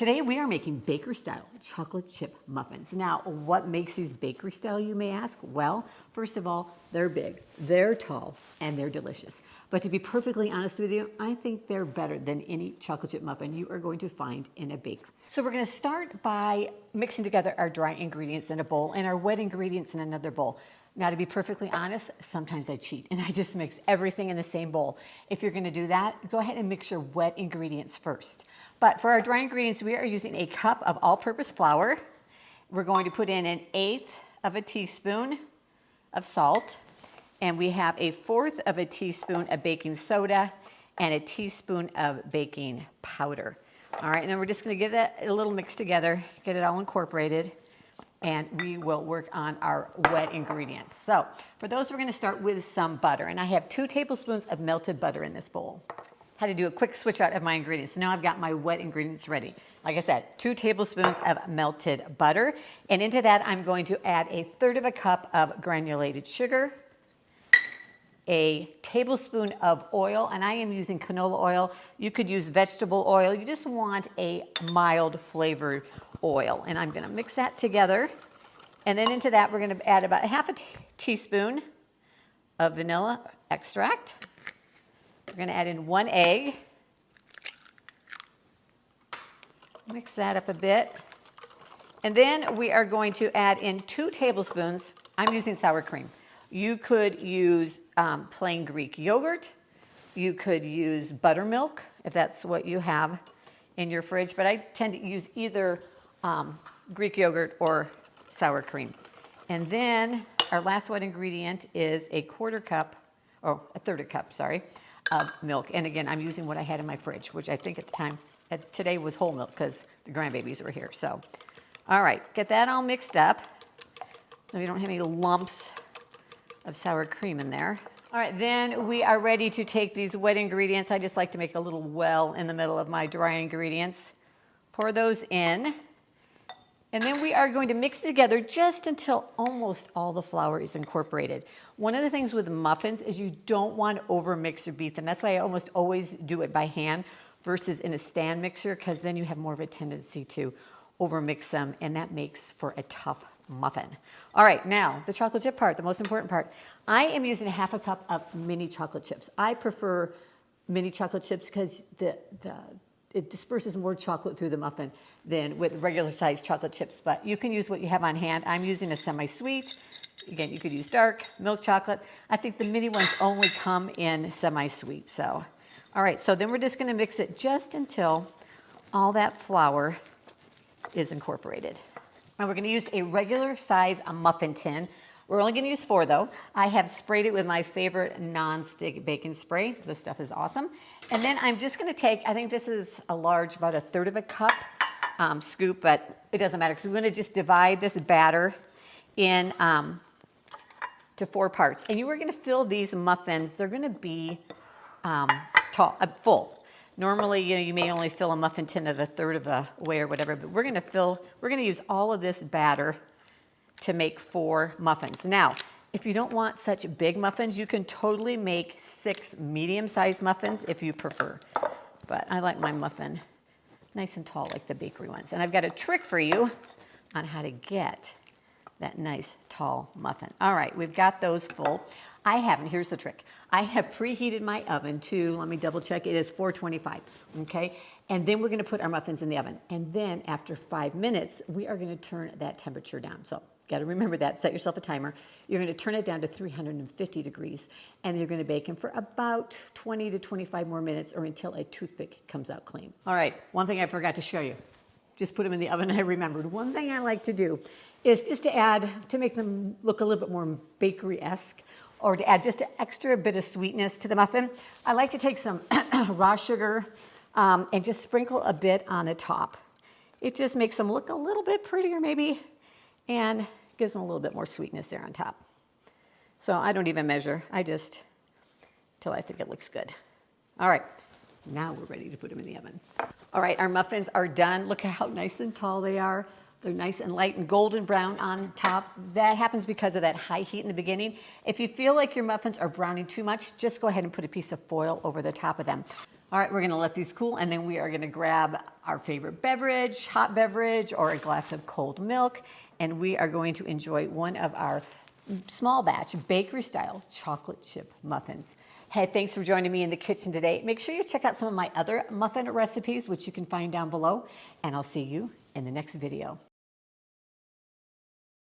Today we are making bakery style chocolate chip muffins. Now, what makes these bakery style, you may ask? Well, first of all, they're big, they're tall, and they're delicious. But to be perfectly honest with you, I think they're better than any chocolate chip muffin you are going to find in a bake. So we're gonna start by mixing together our dry ingredients in a bowl and our wet ingredients in another bowl. Now, to be perfectly honest, sometimes I cheat and I just mix everything in the same bowl. If you're gonna do that, go ahead and mix your wet ingredients first. But for our dry ingredients, we are using a cup of all-purpose flour. We're going to put in 1/8 of a teaspoon of salt, and we have 1/4 teaspoon of baking soda and a teaspoon of baking powder. All right, and then we're just gonna give that a little mix together, get it all incorporated, and we will work on our wet ingredients. So for those, we're gonna start with some butter, and I have 2 tablespoons of melted butter in this bowl. Had to do a quick switch out of my ingredients. So now I've got my wet ingredients ready. Like I said, 2 tablespoons of melted butter. And into that, I'm going to add 1/3 cup of granulated sugar, 1 tablespoon of oil, and I am using canola oil. You could use vegetable oil. You just want a mild flavored oil. And I'm gonna mix that together. And then into that, we're gonna add about 1/2 teaspoon of vanilla extract. We're gonna add in 1 egg. Mix that up a bit. And then we are going to add in 2 tablespoons, I'm using sour cream. You could use plain Greek yogurt. You could use buttermilk, if that's what you have in your fridge, but I tend to use either Greek yogurt or sour cream. And then our last wet ingredient is 1/4 cup, or 1/3 cup, sorry, of milk. And again, I'm using what I had in my fridge, which I think at the time, today was whole milk because the grandbabies were here. So, all right, get that all mixed up. So we don't have any lumps of sour cream in there. All right, then we are ready to take these wet ingredients. I just like to make a little well in the middle of my dry ingredients. Pour those in. And then we are going to mix together just until almost all the flour is incorporated. One of the things with muffins is you don't want to overmix or beat them. That's why I almost always do it by hand versus in a stand mixer, because then you have more of a tendency to overmix them, and that makes for a tough muffin. All right, now the chocolate chip part, the most important part. I am using 1/2 cup of mini chocolate chips. I prefer mini chocolate chips because it disperses more chocolate through the muffin than with regular sized chocolate chips, but you can use what you have on hand. I'm using a semi-sweet. Again, you could use dark, milk chocolate. I think the mini ones only come in semi-sweet, so. All right, so then we're just gonna mix it just until all that flour is incorporated. And we're gonna use a regular size muffin tin. We're only gonna use 4 though. I have sprayed it with my favorite non-stick baking spray. This stuff is awesome. And then I'm just gonna take, I think this is a large, about 1/3 cup scoop, but it doesn't matter because we're gonna just divide this batter in to 4 parts. And you are gonna fill these muffins, they're gonna be full. Normally, you may only fill a muffin tin of 1/3 of a way or whatever, but we're gonna use all of this batter to make 4 muffins. Now, if you don't want such big muffins, you can totally make 6 medium-sized muffins if you prefer. But I like my muffin nice and tall like the bakery ones. And I've got a trick for you on how to get that nice tall muffin. All right, we've got those full. and here's the trick. I have preheated my oven to, let me double check, it is 425, okay? And then we're gonna put our muffins in the oven. And then after 5 minutes, we are gonna turn that temperature down. So gotta remember that, set yourself a timer. You're gonna turn it down to 350 degrees, and you're gonna bake them for about 20 to 25 more minutes or until a toothpick comes out clean. All right, one thing I forgot to show you. Just put them in the oven, I remembered. One thing I like to do is just to make them look a little bit more bakery-esque, or to add just an extra bit of sweetness to the muffin. I like to take some raw sugar and just sprinkle a bit on the top. It just makes them look a little bit prettier maybe, and gives them a little bit more sweetness there on top. So I don't even measure, I just, till I think it looks good. All right, now we're ready to put them in the oven. All right, our muffins are done. Look at how nice and tall they are. They're nice and light and golden brown on top. That happens because of that high heat in the beginning. If you feel like your muffins are browning too much, just go ahead and put a piece of foil over the top of them. All right, we're gonna let these cool, and then we are gonna grab our favorite beverage, hot beverage, or a glass of cold milk, and we are going to enjoy one of our small batch bakery style chocolate chip muffins. Hey, thanks for joining me in the kitchen today. Make sure you check out some of my other muffin recipes, which you can find down below, and I'll see you in the next video.